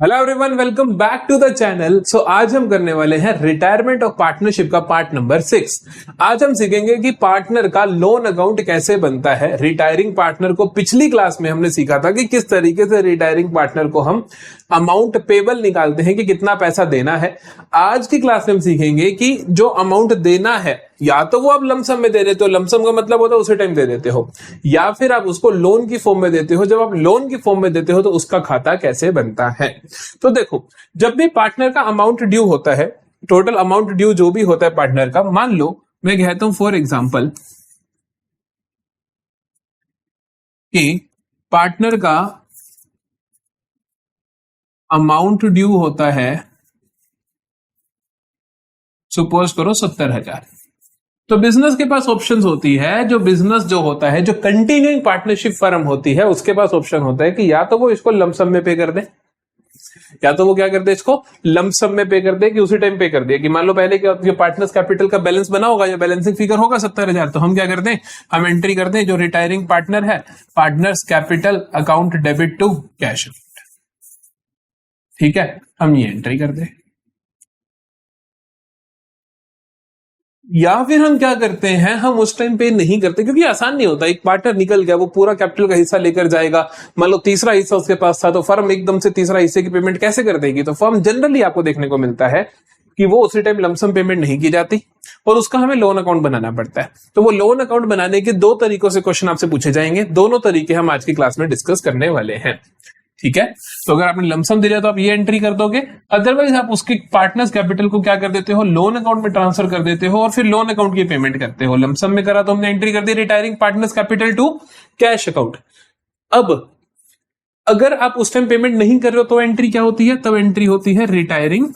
Hello everyone, welcome back to the channel. So आज हम करने वाले हैं रिटायरमेंट ऑफ पार्टनरशिप का पार्ट नंबर 6। आज हम सीखेंगे कि पार्टनर का लोन अकाउंट कैसे बनता है। रिटायरिंग पार्टनर को पिछली क्लास में हमने सीखा था कि किस तरीके से रिटायरिंग पार्टनर को हम अमाउंट पेबल निकालते हैं कि कितना पैसा देना है। आज की क्लास में हम सीखेंगे कि जो अमाउंट देना है, या तो वो आप लमसम में दे देते हो, लमसम का मतलब होता है उसी टाइम दे देते हो, या फिर आप उसको लोन की फॉर्म में देते हो। जब आप लोन की फॉर्म में देते हो तो उसका खाता कैसे बनता है। तो देखो, जब भी पार्टनर का अमाउंट ड्यू होता है, टोटल अमाउंट ड्यू जो भी होता है पार्टनर का, मान लो मैं कहता हूं फॉर एग्जांपल कि पार्टनर का अमाउंट ड्यू होता है, सपोज करो 70,000। तो बिजनेस के पास ऑप्शंस होती है, जो बिजनेस जो होता है, जो कंटिन्यूइंग पार्टनरशिप फर्म होती है, उसके पास ऑप्शन होता है कि या तो वो इसको लमसम में पे कर दे, या तो वो क्या कर दे, इसको लमसम में पे कर दे, कि उसी टाइम पे कर दे। कि मान लो पहले जो पार्टनर्स कैपिटल का बैलेंस बना होगा, या बैलेंसिंग फिगर होगा 70,000, तो हम क्या कर दें, हम एंट्री कर दें जो रिटायरिंग पार्टनर है, partners capital account debit to cash. ठीक है, हम ये एंट्री कर दें। या फिर हम क्या करते हैं, हम उस टाइम पे नहीं करते, क्योंकि आसान नहीं होता। एक पार्टनर निकल गया, वो पूरा कैपिटल का हिस्सा लेकर जाएगा, मान लो तीसरा हिस्सा उसके पास था, तो फर्म एकदम से तीसरा हिस्से की पेमेंट कैसे कर देगी। तो फर्म जनरली आपको देखने को मिलता है कि वो उसी टाइम लमसम पेमेंट नहीं की जाती और उसका हमें लोन अकाउंट बनाना पड़ता है। तो वो लोन अकाउंट बनाने के दो तरीकों से क्वेश्चन आपसे पूछे जाएंगे। दोनों तरीके हम आज की क्लास में डिस्कस करने वाले हैं। ठीक है, तो अगर आपने लमसम दिया तो आप ये एंट्री कर दोगे, अदरवाइज आप उसके पार्टनर्स कैपिटल को क्या कर देते हो, लोन अकाउंट में ट्रांसफर कर देते हो और फिर लोन अकाउंट की पेमेंट करते हो। लमसम में करा तो हमने एंट्री कर दी retiring partners capital to cash account. अब अगर आप उस टाइम पेमेंट नहीं कर रहे हो तो एंट्री क्या होती है, तब एंट्री होती है रिटायरिंग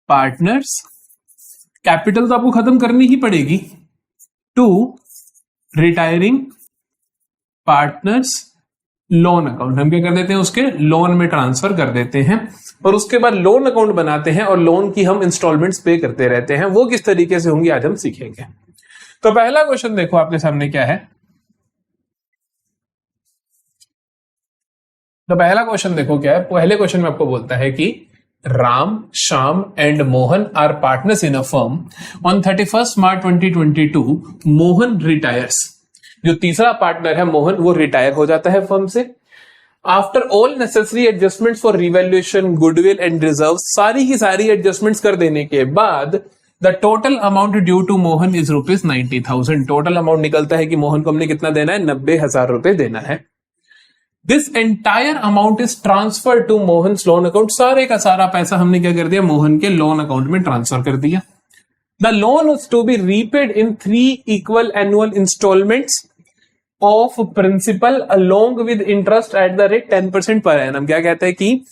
पार्टनर्स कैपिटल, तो आपको खत्म करनी ही पड़ेगी, to retiring partners loan account. हम क्या कर देते हैं, उसके लोन में ट्रांसफर कर देते हैं और उसके बाद लोन अकाउंट बनाते हैं और लोन की हम इंस्टॉलमेंट्स पे करते रहते हैं। वो किस तरीके से होंगी आज हम सीखेंगे। तो पहला क्वेश्चन देखो आपके सामने क्या है। तो पहला क्वेश्चन देखो क्या है। पहले क्वेश्चन में आपको बोलता है कि Ram, Shyam and Mohan are partners in a firm on 31 March 2022। Mohan retires, जो तीसरा पार्टनर है मोहन, वो रिटायर हो जाता है फर्म से। After all necessary adjustments for revaluation, goodwill and reserve, सारी की सारी एडजस्टमेंट्स कर देने के बाद the total amount due to Mohan is ₹90,000। Total amount निकलता है कि मोहन को हमने कितना देना है, 90,000 रुपए देना है। This entire amount is transfer to Mohan loan account. सारे का सारा पैसा हमने क्या कर दिया, मोहन के लोन अकाउंट में ट्रांसफर कर दिया। The loan is to be repaid in 3 equal annual instalments of principal along with interest at the rate 10% per annum. क्या कहते हैं कि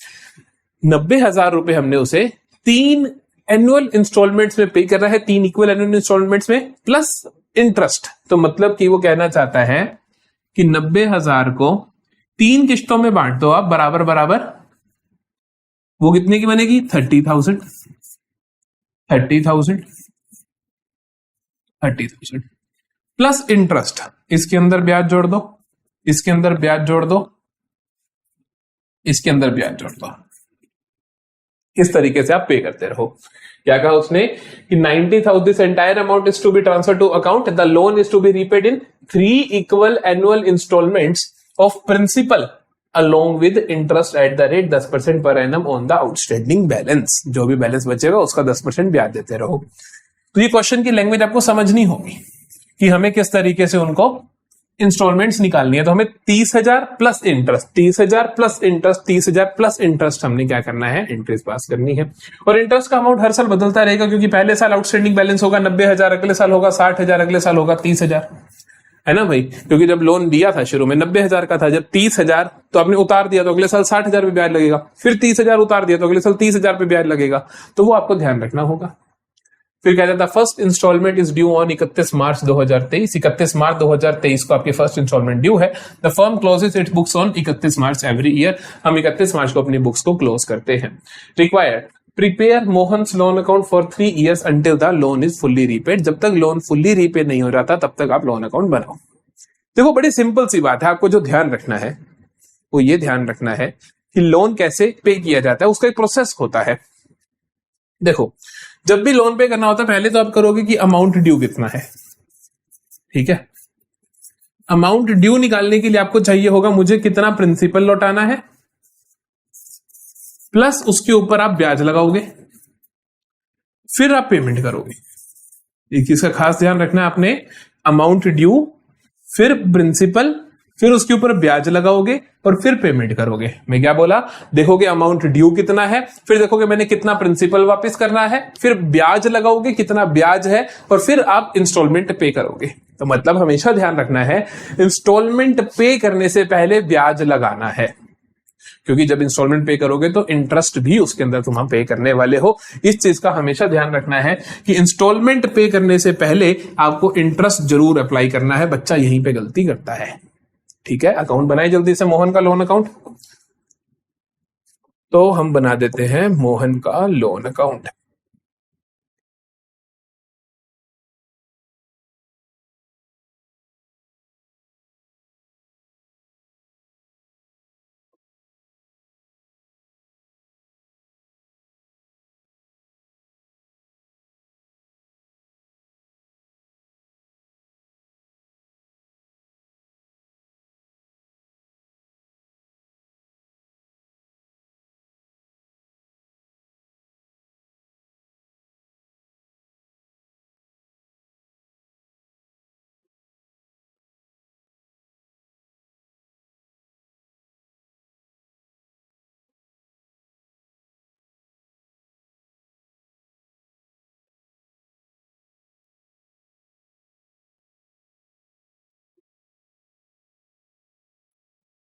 90,000 रुपए हमने उसे 3 एनुअल इंस्टॉलमेंट्स में पे कर रहा है, 3 इक्वल एनुअल इंस्टॉलमेंट्स में प्लस इंटरेस्ट। तो मतलब कि वो कहना चाहता है कि 90,000 को 3 किस्तों में बांट दो आप बराबर बराबर। वो कितने की बनेगी, 30,000 प्लस इंटरेस्ट। इसके अंदर ब्याज जोड़ दो, इसके अंदर ब्याज जोड़ दो, इसके अंदर ब्याज जोड़ दो। इस तरीके से आप पे करते रहो। क्या कहा उसने कि 90,000, this entire amount is to be transfer to account, the loan is to be repaid in 3 equal annual instalments of principal along with interest at the rate 10% per annum on the outstanding balance. जो भी balance बचेगा उसका 10% ब्याज देते रहो। तो ये question की लैंग्वेज आपको समझनी होगी कि हमें किस तरीके से उनको इंस्टॉलमेंट्स निकालनी है। तो हमें 30,000 plus interest, 30,000 plus interest, 30,000 plus interest हमने क्या करना है, एंट्रीज पास करनी है। और इंटरेस्ट का अमाउंट हर साल बदलता रहेगा, क्योंकि पहले साल आउटस्टैंडिंग बैलेंस होगा 90,000, अगले साल होगा 60,000, अगले साल होगा 30,000, है ना भाई। क्योंकि जब लोन दिया था शुरू में 90,000 का था, जब 30,000 तो आपने उतार दिया तो अगले साल 60,000 पे ब्याज लगेगा, फिर 30,000 उतार दिया तो अगले साल 30,000 पे ब्याज लगेगा। तो वो आपको ध्यान रखना होगा। फिर कहता था first instalment is due on 31 March 2023। 31 March 2023 को आपकी फर्स्ट इंस्टॉलमेंट ड्यू है। The firm closes its books on 31 March every year. हम 31 मार्च को अपनी बुक्स को क्लोज करते हैं। Required prepare Mohan's loan account for 3 years until the loan is fully repaid. जब तक लोन फुल्ली रीपे नहीं हो जाता तब तक आप लोन अकाउंट बनाओ। देखो, बड़ी सिंपल सी बात है। आपको जो ध्यान रखना है वो ये ध्यान रखना है कि लोन कैसे पे किया जाता है, उसका एक प्रोसेस होता है। देखो, जब भी लोन पे करना होता है पहले तो आप करोगे कि अमाउंट ड्यू कितना है, ठीक है। अमाउंट ड्यू निकालने के लिए आपको चाहिए होगा मुझे कितना प्रिंसिपल लौटाना है, प्लस उसके ऊपर आप ब्याज लगाओगे, फिर आप पेमेंट करोगे। एक चीज का खास ध्यान रखना है आपने, अमाउंट ड्यू, फिर प्रिंसिपल, फिर उसके ऊपर ब्याज लगाओगे और फिर पेमेंट करोगे। मैं क्या बोला, देखोगे अमाउंट ड्यू कितना है, फिर देखोगे मैंने कितना प्रिंसिपल वापस करना है, फिर ब्याज लगाओगे कितना ब्याज है, और फिर आप इंस्टॉलमेंट पे करोगे। तो मतलब हमेशा ध्यान रखना है इंस्टॉलमेंट पे करने से पहले ब्याज लगाना है, क्योंकि जब इंस्टॉलमेंट पे करोगे तो इंटरेस्ट भी उसके अंदर तुम पे करने वाले हो। इस चीज का हमेशा ध्यान रखना है कि इंस्टॉलमेंट पे करने से पहले आपको इंटरेस्ट जरूर अप्लाई करना है। बच्चा यहीं पे गलती करता है, ठीक है। अकाउंट बनाए जल्दी से मोहन का लोन अकाउंट। तो हम बना देते हैं मोहन का लोन अकाउंट।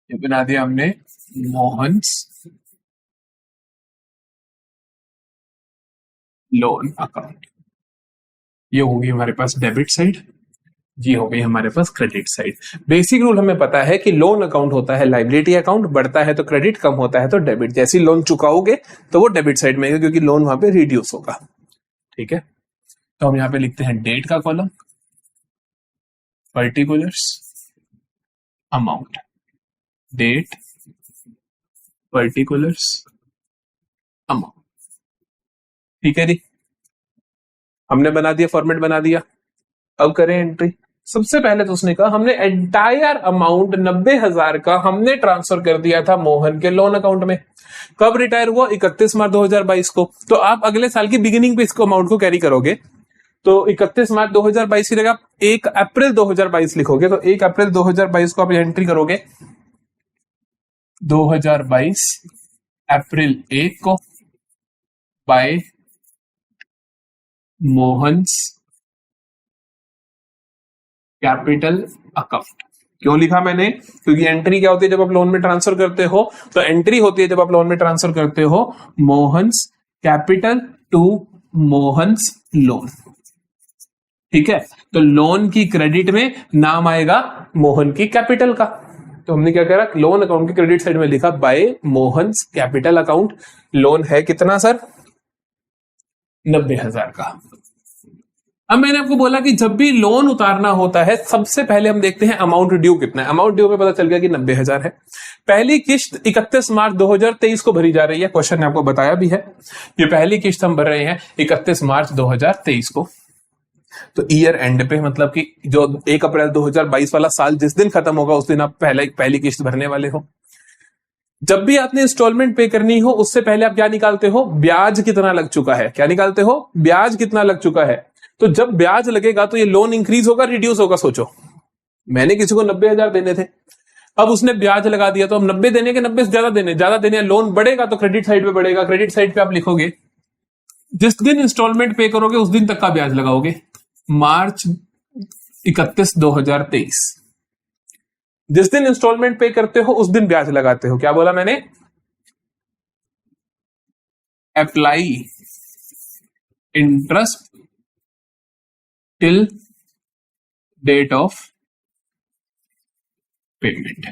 ये बना दिया हमने मोहन लोन अकाउंट। ये होगी हमारे पास डेबिट साइड, ये हो गई हमारे पास क्रेडिट साइड। बेसिक रूल हमें पता है कि लोन अकाउंट होता है लाइबिलिटी अकाउंट, बढ़ता है तो क्रेडिट, कम होता है तो डेबिट। जैसे लोन चुकाओगे तो वो डेबिट साइड में है, क्योंकि लोन वहां पे रिड्यूस होगा, ठीक है। तो हम यहाँ पे लिखते हैं डेट का column, particulars, amount, date, particulars, amount, ठीक है जी। हमने बना दिया, फॉर्मेट बना दिया। अब करें एंट्री। सबसे पहले तो उसने कहा हमने एंटायर अमाउंट 90,000 का हमने ट्रांसफर कर दिया था मोहन के लोन अकाउंट में। कब रिटायर हुआ? 31 मार्च 2022 को। तो आप अगले साल की बिगिनिंग पे इसको अमाउंट को कैरी करोगे, तो 31 मार्च 2022 की जगह 1 अप्रैल 2022 लिखोगे। तो 1 अप्रैल 2022 को आप एंट्री करोगे, 2022 अप्रैल 1 को बाय मोहन्स कैपिटल अकाउंट। क्यों लिखा मैंने? क्योंकि एंट्री क्या होती है जब आप लोन में ट्रांसफर करते हो, तो एंट्री होती है जब आप लोन में ट्रांसफर करते हो Mohan's capital to Mohan's loan, ठीक है। तो लोन की क्रेडिट में नाम आएगा मोहन की कैपिटल का। तो हमने क्या करा, लोन अकाउंट की क्रेडिट साइड में लिखा by Mohan's capital account. Loan है कितना सर? 90,000 का। अब मैंने आपको बोला कि जब भी लोन उतारना होता है सबसे पहले हम देखते हैं अमाउंट ड्यू कितना है। अमाउंट ड्यू पे पता चल गया कि 90,000 है। पहली किस्त 31 मार्च 2023 को भरी जा रही है। क्वेश्चन ने आपको बताया भी है, ये पहली किस्त हम भर रहे हैं 31 मार्च 2023 को। तो ईयर एंड पे, मतलब कि जो 1 अप्रैल 2022 वाला साल जिस दिन खत्म होगा उस दिन आप पहली किस्त भरने वाले हो। जब भी आपने इंस्टॉलमेंट पे करनी हो उससे पहले आप क्या निकालते हो? ब्याज कितना लग चुका है। क्या निकालते हो? ब्याज कितना लग चुका है। तो जब ब्याज लगेगा तो ये लोन इंक्रीज होगा रिड्यूस होगा? सोचो, मैंने किसी को 90,000 देने थे, अब उसने ब्याज लगा दिया, तो हम 90 देने के 90 से ज्यादा देने, लोन बढ़ेगा तो क्रेडिट साइड पे बढ़ेगा। क्रेडिट साइड पे आप लिखोगे जिस दिन इंस्टॉलमेंट पे करोगे उस दिन तक का ब्याज लगाओगे, मार्च 31 2023। जिस दिन इंस्टॉलमेंट पे करते हो उस दिन ब्याज लगाते हो। क्या बोला मैंने? Apply interest till date of payment.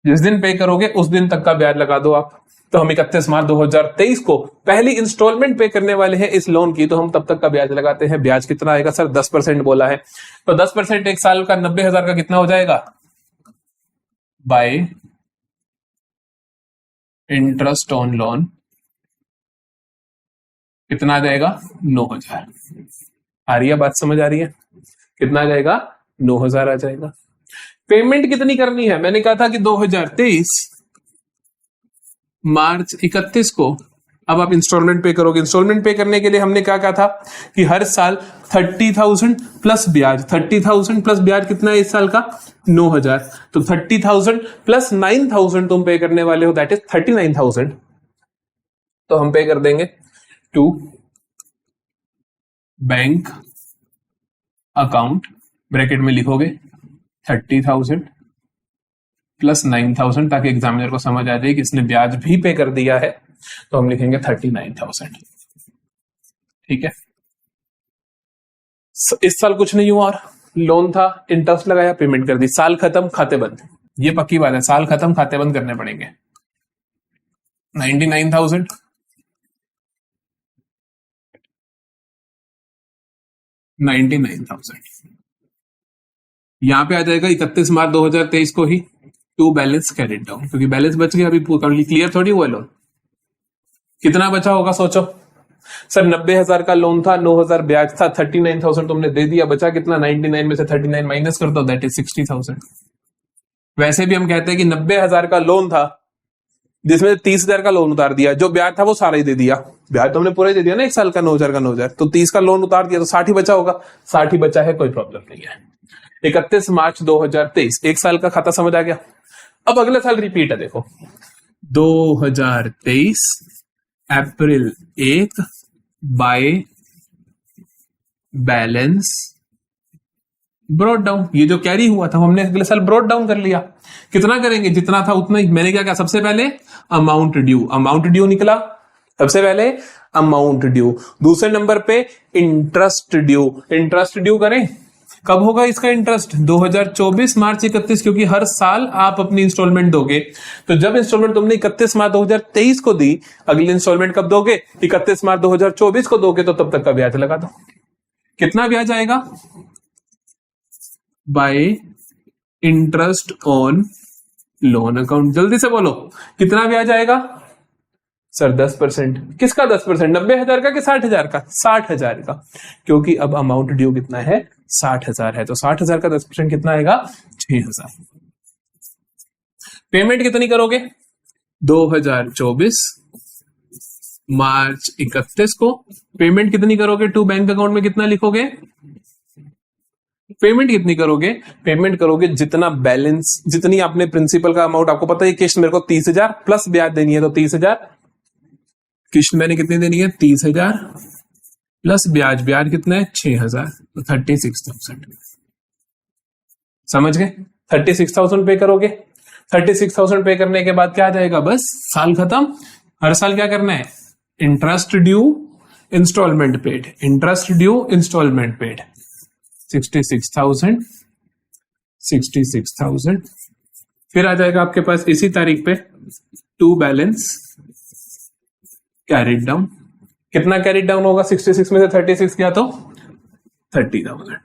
जिस दिन पे करोगे उस दिन तक का ब्याज लगा दो आप। तो हम 31 मार्च 2023 को पहली इंस्टॉलमेंट पे करने वाले हैं इस लोन की, तो हम तब तक का ब्याज लगाते हैं। ब्याज कितना आएगा सर? 10% बोला है, तो 10% एक साल का 90,000 का कितना हो जाएगा? बाय इंटरेस्ट ऑन लोन कितना आ जाएगा 9,000। आ रही है बात, समझ आ रही है? कितना आ जाएगा 9,000 आ जाएगा। पेमेंट कितनी करनी है? मैंने कहा था कि 2023 मार्च 31 को अब आप इंस्टॉलमेंट पे करोगे। इंस्टॉलमेंट पे करने के लिए हमने क्या कहा था कि हर साल 30,000 प्लस ब्याज। 30,000 प्लस ब्याज कितना है इस साल का? 9,000। तो 30,000 प्लस 9,000 तुम पे करने वाले हो, दैट इज 39,000। तो हम पे कर देंगे टू बैंक अकाउंट, ब्रैकेट में लिखोगे 30,000 प्लस 9,000, ताकि एग्जामिनर को समझ आ जाए कि इसने ब्याज भी पे कर दिया है। तो हम लिखेंगे 39,000। ठीक है, इस साल कुछ नहीं हुआ और लोन था, इंटरेस्ट लगाया, पेमेंट कर दी, साल खत्म, खाते बंद। ये पक्की बात है, साल खत्म, खाते बंद करने पड़ेंगे। 99,000 99,000 यहां पे आ जाएगा 31 मार्च 2023 को ही टू बैलेंस कैरिड डाउन, क्योंकि बैलेंस बच गया, अभी क्लियर थोड़ी हुआ लोन। कितना बचा होगा सोचो सर? 90,000 का लोन था, 9,000 ब्याज था, 39,000 तुमने दे दिया, बचा कितना? 99 में से 39 माइनस कर दो, दैट इज 60,000। वैसे भी हम कहते हैं कि 90,000 का लोन था जिसमें 30,000 का लोन उतार दिया, जो ब्याज था वो सारा ही दे दिया। ब्याज तो हमने पूरा ही दे दिया ना, एक साल का 9,000 का 9,000, तो 30 का लोन उतार दिया तो 60 ही बचा होगा। 60 ही बचा है, कोई प्रॉब्लम नहीं है। 31 मार्च 2023 एक साल का खाता, समझ आ गया? अब अगले साल रिपीट है, देखो 2023 अप्रैल 1 बाय बैलेंस ब्रॉट डाउन। ये जो कैरी हुआ था हमने अगले साल ब्रॉट डाउन कर लिया। कितना करेंगे? जितना था उतना ही। मैंने क्या कहा? सबसे पहले अमाउंट ड्यू, अमाउंट ड्यू निकला सबसे पहले, अमाउंट ड्यू। दूसरे नंबर पे इंटरेस्ट ड्यू, इंटरेस्ट ड्यू करें। कब होगा इसका इंटरेस्ट? 2024 मार्च 31, क्योंकि हर साल आप अपनी इंस्टॉलमेंट दोगे। तो जब इंस्टॉलमेंट तुमने 31 मार्च 2023 को दी, अगली इंस्टॉलमेंट कब दोगे? 31 मार्च 2024 को दोगे, तो तब तक का ब्याज लगा दो। कितना ब्याज आएगा? Bye interest on loan account. जल्दी से बोलो कितना ब्याज आएगा? सर 10%। किसका 10%? 90,000 का कि 60,000 का? 60,000 का, क्योंकि अब अमाउंट ड्यू कितना है? 60,000 है। तो 60,000 का 10% कितना आएगा? 6,000। पेमेंट कितनी करोगे? 2024 मार्च 31 को पेमेंट कितनी करोगे? टू बैंक अकाउंट में कितना लिखोगे? पेमेंट कितनी करोगे? पेमेंट करोगे जितना बैलेंस, जितनी आपने प्रिंसिपल का अमाउंट, आपको पता है किस्त मेरे को 30,000 प्लस ब्याज देनी है, तो 30,000 किस्त मैंने कितनी देनी है? 30,000 प्लस ब्याज, ब्याज कितना है? 6,000, तो 36,000। समझ गए? 36,000 पे करोगे। 36,000 पे करने के बाद क्या आ जाएगा? बस साल खत्म। हर साल क्या करना है? Interest due, instalment paid, interest due, instalment paid. 66,000, 66,000। फिर आ जाएगा आपके पास इसी तारीख पे टू बैलेंस कैरिड डाउन। कितना कैरिड डाउन होगा? 66 में से 36 किया तो 30,000।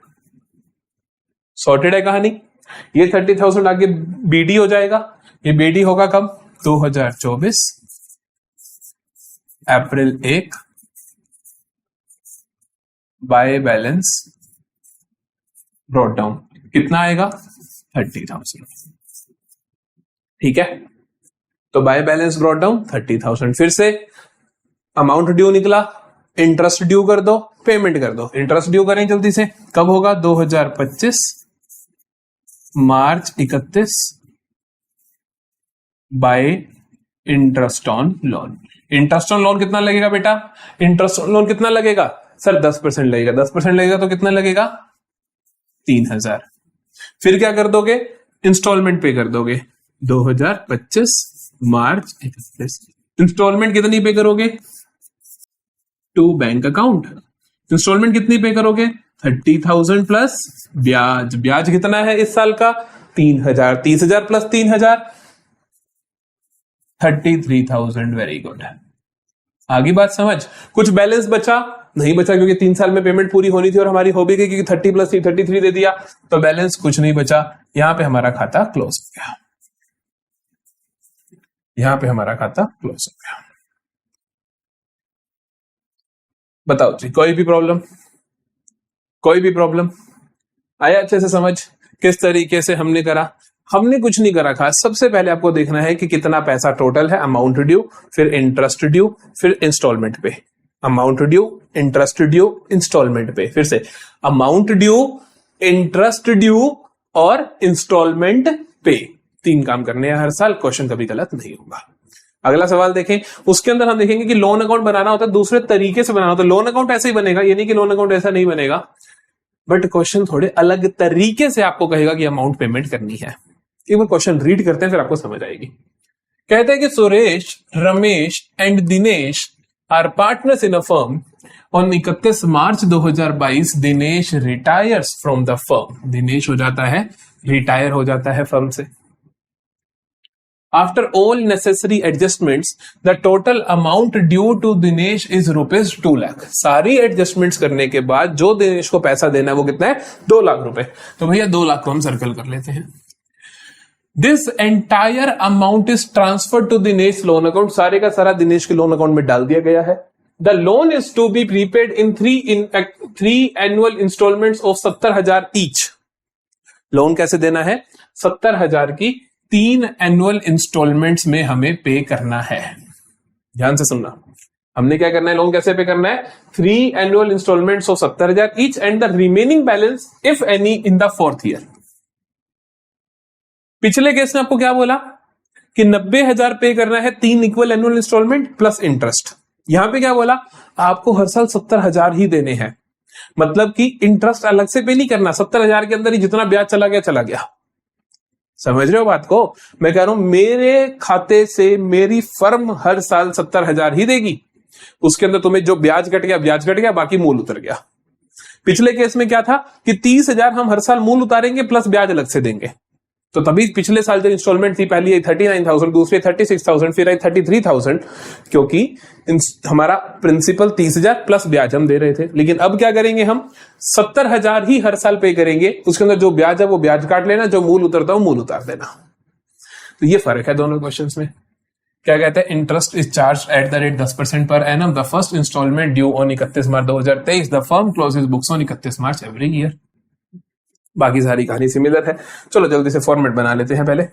सॉर्टेड है कहानी। ये 30,000 आगे बीडी हो जाएगा। ये बीडी होगा कब? 2024 अप्रैल 1 बाय बैलेंस ब्रॉट डाउन। कितना आएगा? 30,000। ठीक है, तो बाय बैलेंस ब्रॉट डाउन 30,000। फिर से अमाउंट ड्यू निकला, इंटरेस्ट ड्यू कर दो, पेमेंट कर दो। इंटरेस्ट ड्यू करें जल्दी से, कब होगा? 2025 March 31 by interest on loan. Interest on loan कितना लगेगा बेटा? इंटरेस्ट ऑन लोन कितना लगेगा? सर 10% लगेगा। 10% लगेगा तो कितना लगेगा? 3,000। फिर क्या कर दोगे? इंस्टॉलमेंट पे कर दोगे 2025 मार्च 31। इंस्टॉलमेंट कितनी पे करोगे? To bank account. इंस्टॉलमेंट कितनी पे करोगे? 30,000 प्लस ब्याज। ब्याज कितना है इस साल का? 3,000। 30,000 प्लस 3,000 33,000। Very good. आगे बात समझ? कुछ बैलेंस बचा? नहीं बचा, क्योंकि 3 साल में पेमेंट पूरी होनी थी और हमारी हो भी गई, क्योंकि 30 प्लस 33 दे दिया, तो बैलेंस कुछ नहीं बचा। यहां पे हमारा खाता क्लोज हो गया। यहां पे हमारा खाता क्लोज हो गया। बताओ जी, कोई भी प्रॉब्लम? कोई भी प्रॉब्लम आया अच्छे से समझ किस तरीके से हमने करा? हमने कुछ नहीं करा खास। सबसे पहले आपको देखना है कि कितना पैसा टोटल है, अमाउंट ड्यू, फिर इंटरेस्ट ड्यू, फिर instalment pay. Amount due, interest due, instalment pay. फिर से अमाउंट ड्यू, इंटरेस्ट ड्यू और इंस्टॉलमेंट पे। 3 काम करने हैं हर साल, क्वेश्चन कभी गलत नहीं होगा। अगला सवाल देखें, उसके अंदर हम देखेंगे कि लोन अकाउंट बनाना होता है दूसरे तरीके से बनाना होता है। लोन अकाउंट ऐसे ही बनेगा, ये नहीं कि लोन अकाउंट ऐसा नहीं बनेगा, बट क्वेश्चन थोड़े अलग तरीके से आपको कहेगा कि अमाउंट पेमेंट करनी है। एक बार क्वेश्चन रीड करते हैं, फिर आपको समझ आएगी। कहते हैं कि Suresh, Ramesh and Dinesh are partners in a firm. On 31 March 2022 Dinesh retires from the firm. Dinesh हो जाता है, रिटायर हो जाता है फर्म से। After all necessary adjustments, the total amount due to Dinesh is rupees 2 lakh. सारी एडजस्टमेंट्स करने के बाद जो दिनेश को पैसा देना है वो कितना है? 2 लाख रुपए। तो भैया 2 लाख को हम सर्कल कर लेते हैं। This entire amount is transferred to Dinesh loan account. सारे का सारा दिनेश के लोन अकाउंट में डाल दिया गया है। The loan is to be prepaid in three annual installments of 70,000 each. Loan कैसे देना है? 70,000 की 3 एनुअल इंस्टॉलमेंट्स में हमें पे करना है। ध्यान से सुनना, हमने क्या करना है, लोन कैसे पे करना है? 3 annual instalments of 70,000 each and the remaining balance if any in the 4th year. पिछले केस में आपको क्या बोला कि 90,000 पे करना है, 3 equal annual instalment plus interest. यहां पे क्या बोला, आपको हर साल 70,000 ही देने हैं, मतलब कि इंटरेस्ट अलग से पे नहीं करना। 70,000 के अंदर ही जितना ब्याज चला गया चला गया। समझ रहे हो बात को? मैं कह रहा हूं मेरे खाते से मेरी फर्म हर साल 70,000 ही देगी, उसके अंदर तुम्हें जो ब्याज कट गया ब्याज कट गया, बाकी मूल उतर गया। पिछले केस में क्या था कि 30,000 हम हर साल मूल उतारेंगे प्लस ब्याज अलग से देंगे। तो तभी पिछले साल जो इंस्टॉलमेंट थी, पहली आई 39,000, दूसरी 36,000, फिर आई 33,000, क्योंकि हमारा प्रिंसिपल 30,000 प्लस ब्याज हम दे रहे थे। लेकिन अब क्या करेंगे, हम 70,000 ही हर साल पे करेंगे, उसके अंदर जो ब्याज है वो ब्याज काट लेना, जो मूल उतरता है वो मूल उतार देना। तो ये फर्क है दोनों क्वेश्चंस में। क्या कहते हैं, interest is charge at the rate 10% per annum. The first instalment due on 31 March 2023। The firm closes books on 31 March every year. बाकी सारी कहानी सिमिलर है। चलो जल्दी से फॉर्मेट बना लेते हैं पहले।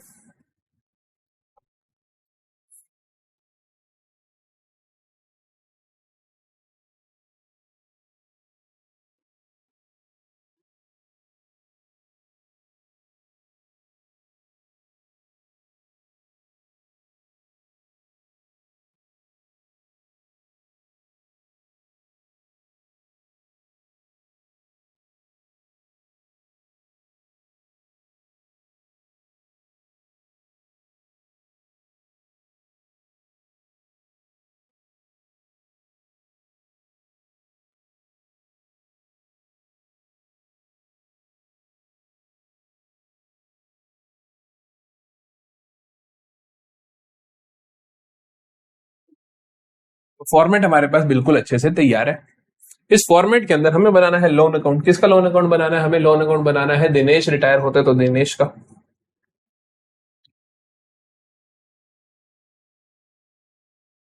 फॉर्मेट हमारे पास बिल्कुल अच्छे से तैयार है। इस फॉर्मेट के अंदर हमें बनाना है लोन अकाउंट। किसका लोन अकाउंट बनाना है? हमें लोन अकाउंट बनाना है दिनेश रिटायर होते तो दिनेश का।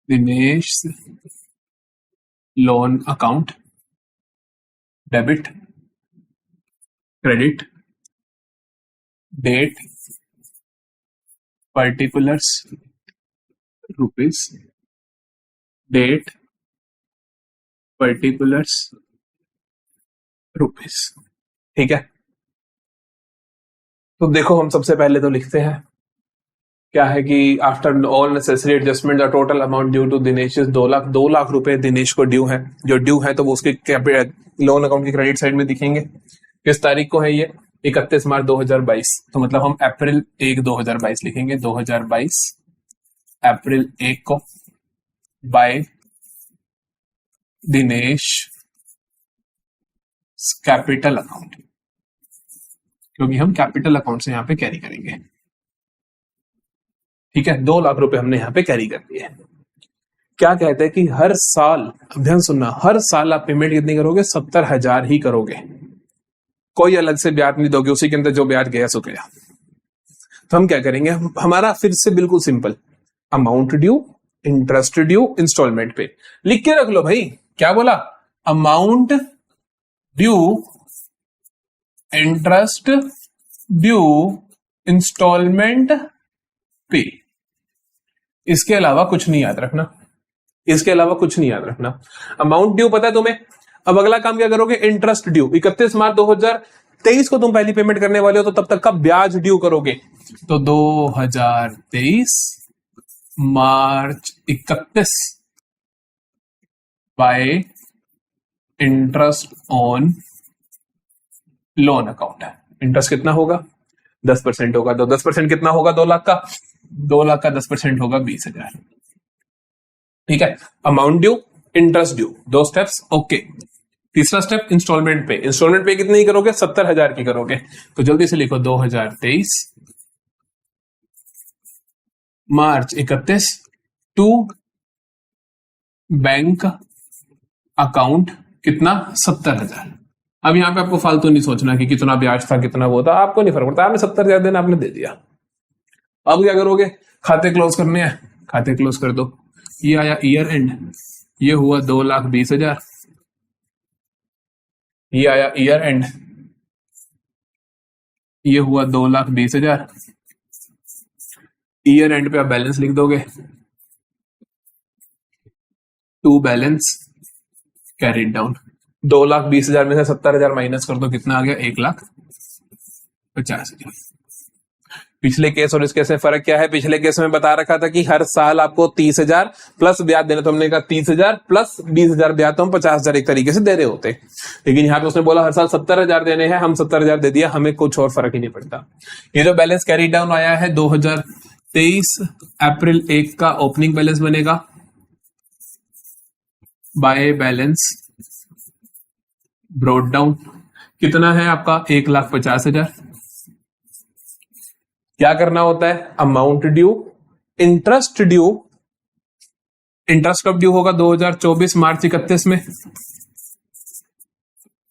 Dinesh loan account, debit, credit, date, particulars, rupees, date, particulars, rupees. ठीक है, तो देखो हम सबसे पहले तो लिखते हैं क्या है कि after all necessary adjustment the total amount due to Dinesh is 2 lakh. 2 lakh रुपए दिनेश को ड्यू है। जो ड्यू है तो वो उसके लोन अकाउंट की क्रेडिट साइड में दिखेंगे। किस तारीख को है ये? 31 मार्च 2022। तो मतलब हम अप्रैल 1 2022 लिखेंगे। 2022 अप्रैल 1 को बाय दिनेश कैपिटल अकाउंट, क्योंकि हम कैपिटल अकाउंट से यहां पे कैरी करेंगे। ठीक है, 2 लाख रुपए हमने यहां पे कैरी कर दिए। क्या कहते हैं कि हर साल, ध्यान सुनना, हर साल आप पेमेंट कितनी करोगे? 70,000 ही करोगे। कोई अलग से ब्याज नहीं दोगे, उसी के अंदर जो ब्याज गया सो गया। तो हम क्या करेंगे, हमारा फिर से बिल्कुल simple, amount due, interest due, instalment pay. लिख के रख लो भाई, क्या बोला? Amount due, interest due, instalment pay. इसके अलावा कुछ नहीं याद रखना, इसके अलावा कुछ नहीं याद रखना। अमाउंट ड्यू पता है तुम्हें। अब अगला काम क्या करोगे? Interest due. 31 मार्च 2023 को तुम पहली पेमेंट करने वाले हो, तो तब तक का ब्याज ड्यू करोगे। तो 2023 मार्च 31 by interest on loan account. Interest कितना होगा? 10% होगा। तो 10% कितना होगा? 2 लाख का। 2 लाख का 10% होगा 20,000। ठीक है, amount due, interest due, 2 steps. Okay, तीसरा स्टेप इंस्टॉलमेंट पे। इंस्टॉलमेंट पे कितनी करोगे? 70,000 की करोगे। तो जल्दी से लिखो 2023 मार्च 31 टू बैंक अकाउंट कितना? 70,000। अब यहां पे आपको फालतू नहीं सोचना कि कितना ब्याज था, कितना वो था, आपको नहीं फर्क पड़ता। आपने 70,000 देना, आपने दे दिया। अब क्या करोगे? खाते क्लोज करने हैं, खाते क्लोज कर दो। ये आया ईयर एंड, ये हुआ 2,20,000। ये आया ईयर एंड, ये हुआ 2,20,000। ईयर एंड पे आप बैलेंस लिख दोगे, टू बैलेंस कैरिड डाउन। 2,20,000 में से 70,000 माइनस कर दो, कितना आ गया? 1,50,000। पिछले केस और इस केस में फर्क क्या है? पिछले केस में बता रखा था कि हर साल आपको 30,000 प्लस ब्याज देना, तो हमने कहा 30,000 प्लस 20,000 ब्याज, तो हम 50,000 एक तरीके से दे रहे होते। लेकिन यहाँ पे उसने बोला हर साल 70,000 देने हैं, हम 70,000 दे दिया, हमें कुछ और फर्क ही नहीं पड़ता। ये जो बैलेंस कैरी डाउन आया है 2023 अप्रैल 1 का ओपनिंग बैलेंस बनेगा बाय बैलेंस ब्रॉट डाउन। कितना है आपका? 1,50,000। क्या करना होता है? Amount due, interest due. Interest कब ड्यू होगा? 2024 मार्च 31 में।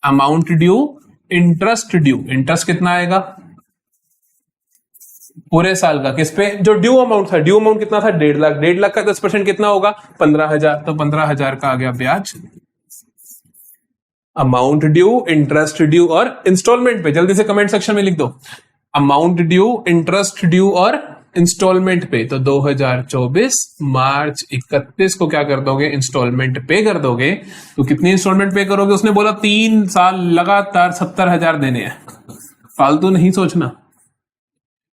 Amount due, interest due. Interest कितना आएगा? पूरे साल का। किस पे? जो ड्यू अमाउंट था। ड्यू अमाउंट कितना था? 1.5 लाख। 1.5 लाख का 10% कितना होगा? 15,000। तो 15,000 का आ गया ब्याज। अमाउंट ड्यू, इंटरेस्ट ड्यू और इंस्टॉलमेंट पे जल्दी से कमेंट सेक्शन में लिख दो, अमाउंट ड्यू, इंटरेस्ट ड्यू और इंस्टॉलमेंट पे। तो 2024 मार्च 31 को क्या कर दोगे? इंस्टॉलमेंट पे कर दोगे। तो कितनी इंस्टॉलमेंट पे करोगे? उसने बोला 3 साल लगातार 70,000 देने हैं, फालतू नहीं सोचना।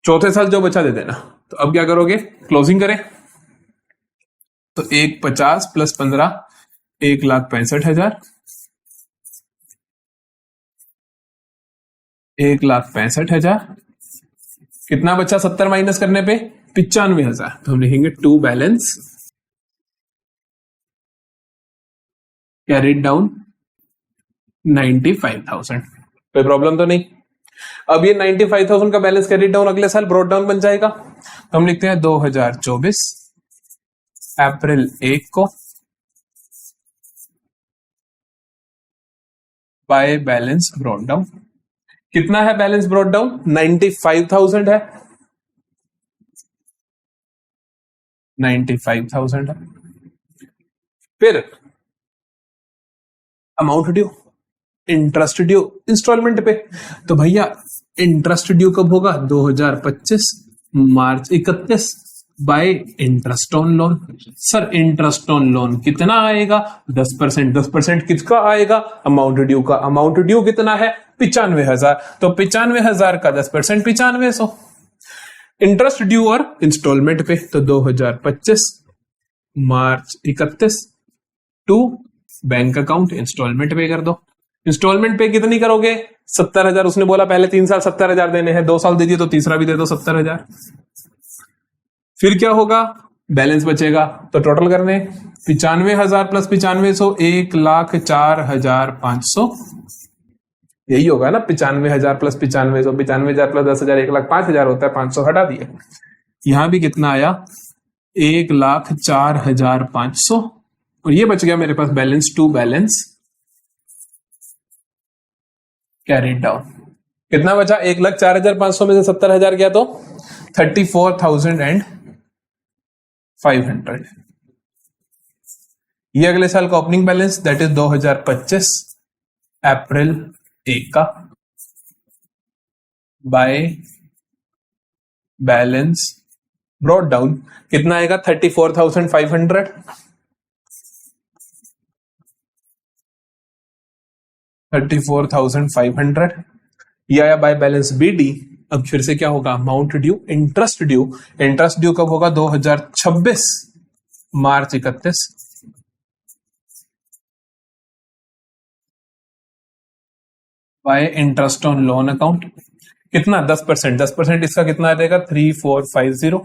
चौथे साल जो बचा दे देना। तो अब क्या करोगे? क्लोजिंग करें तो 1,50 प्लस 15 1,65,000। 1,65,000। कितना बचा 70 माइनस करने पे? 95,000। तो हम लिखेंगे टू बैलेंस कैरिड डाउन 95,000। कोई प्रॉब्लम तो नहीं? अब ये 95,000 का बैलेंस कैरिड डाउन अगले साल ब्रॉट डाउन बन जाएगा। तो हम लिखते हैं 2024 अप्रैल 1 को बाय बैलेंस ब्रॉट डाउन। कितना है बैलेंस ब्रॉट डाउन? 95,000 है। 95,000 है। फिर amount due, interest due, instalment pay. तो भैया इंटरेस्ट ड्यू कब होगा? 2025 March 31 by interest on loan. Sir interest on loan कितना आएगा? 10%। 10% किसका आएगा? अमाउंट ड्यू का। अमाउंट ड्यू कितना है? 95,000। तो 95,000 का 10% 9500। इंटरेस्ट ड्यू और इंस्टॉलमेंट पे। तो 2025 March 31 to bank account instalment पे कर दो। इंस्टॉलमेंट पे कितनी करोगे? 70,000। उसने बोला पहले 3 साल 70,000 देने हैं, 2 साल दे दिए तो तीसरा भी दे दो 70,000। फिर क्या होगा? बैलेंस बचेगा। तो टोटल करने 95,000 प्लस 9500 1,04,500। यही होगा ना? 95,000 प्लस 9500, 95,000 प्लस 10,000 1,05,000 होता है। 500 हटा दिए। यहां भी कितना आया? 1,04,500। और ये बच गया मेरे पास balance to balance carried down. कितना बचा? 1,04,500 में से 70,000 गया तो 34,000 500। ये अगले साल का ओपनिंग बैलेंस दैट इज 2025 अप्रैल 1 का बाय बैलेंस ब्रॉट डाउन कितना आएगा 34,500। 34,500 ये आया बाय बैलेंस BD। अब फिर से क्या होगा, amount due, interest due. Interest due कब होगा, 2026 मार्च 31 by interest on loan account कितना 10%। 10% इसका कितना आ जाएगा 3450।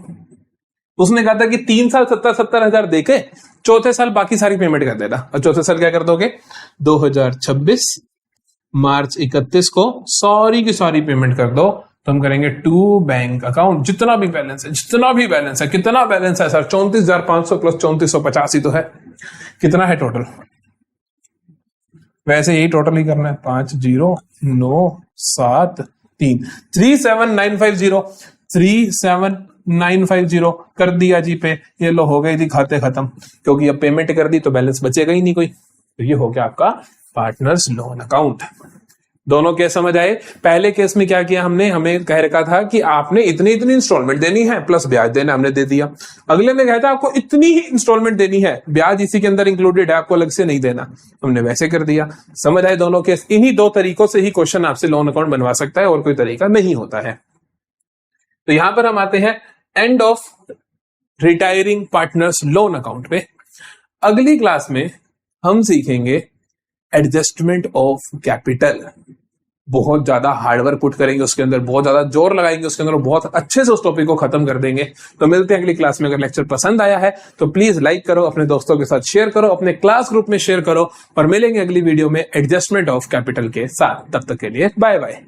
उसने कहा था कि 3 साल 70,000 हजार देके चौथे साल बाकी सारी पेमेंट कर देना। और चौथे साल क्या कर दोगे, 2026 मार्च 31 को सारी की सारी पेमेंट कर दो। तो हम करेंगे टू बैंक अकाउंट, जितना भी बैलेंस है, जितना भी बैलेंस है, कितना बैलेंस है सर 34,500 प्लस 3450 ही तो है। कितना है टोटल, वैसे यही टोटल ही करना है 50,973 37950 37950 कर दिया जी पे। ये लो हो गई थी खाते खत्म, क्योंकि अब पेमेंट कर दी तो बैलेंस बचेगा ही नहीं कोई। तो ये हो गया आपका पार्टनर्स लोन अकाउंट। दोनों केस समझ आए। पहले केस में क्या किया हमने, हमें कह रखा था कि आपने इतनी इतनी इंस्टॉलमेंट देनी है प्लस ब्याज देना, हमने दे दिया। अगले में कहता आपको इतनी ही इंस्टॉलमेंट देनी है, ब्याज इसी के अंदर इंक्लूडेड है, आपको अलग से नहीं देना, हमने वैसे कर दिया। समझ आए दोनों केस। इन्हीं दो तरीकों से ही क्वेश्चन आपसे लोन अकाउंट बनवा सकता है, और कोई तरीका नहीं होता है। तो यहां पर हम आते हैं end of retiring partners loan account पे। अगली क्लास में हम सीखेंगे एडजस्टमेंट ऑफ कैपिटल। बहुत ज्यादा हार्डवर्क पुट करेंगे उसके अंदर, बहुत ज्यादा जोर लगाएंगे उसके अंदर, बहुत अच्छे से उस टॉपिक को खत्म कर देंगे। तो मिलते हैं अगली क्लास में। अगर लेक्चर पसंद आया है तो प्लीज लाइक करो, अपने दोस्तों के साथ शेयर करो, अपने क्लास ग्रुप में शेयर करो, और मिलेंगे अगली वीडियो में एडजस्टमेंट ऑफ कैपिटल के साथ। तब तक के लिए बाय बाय।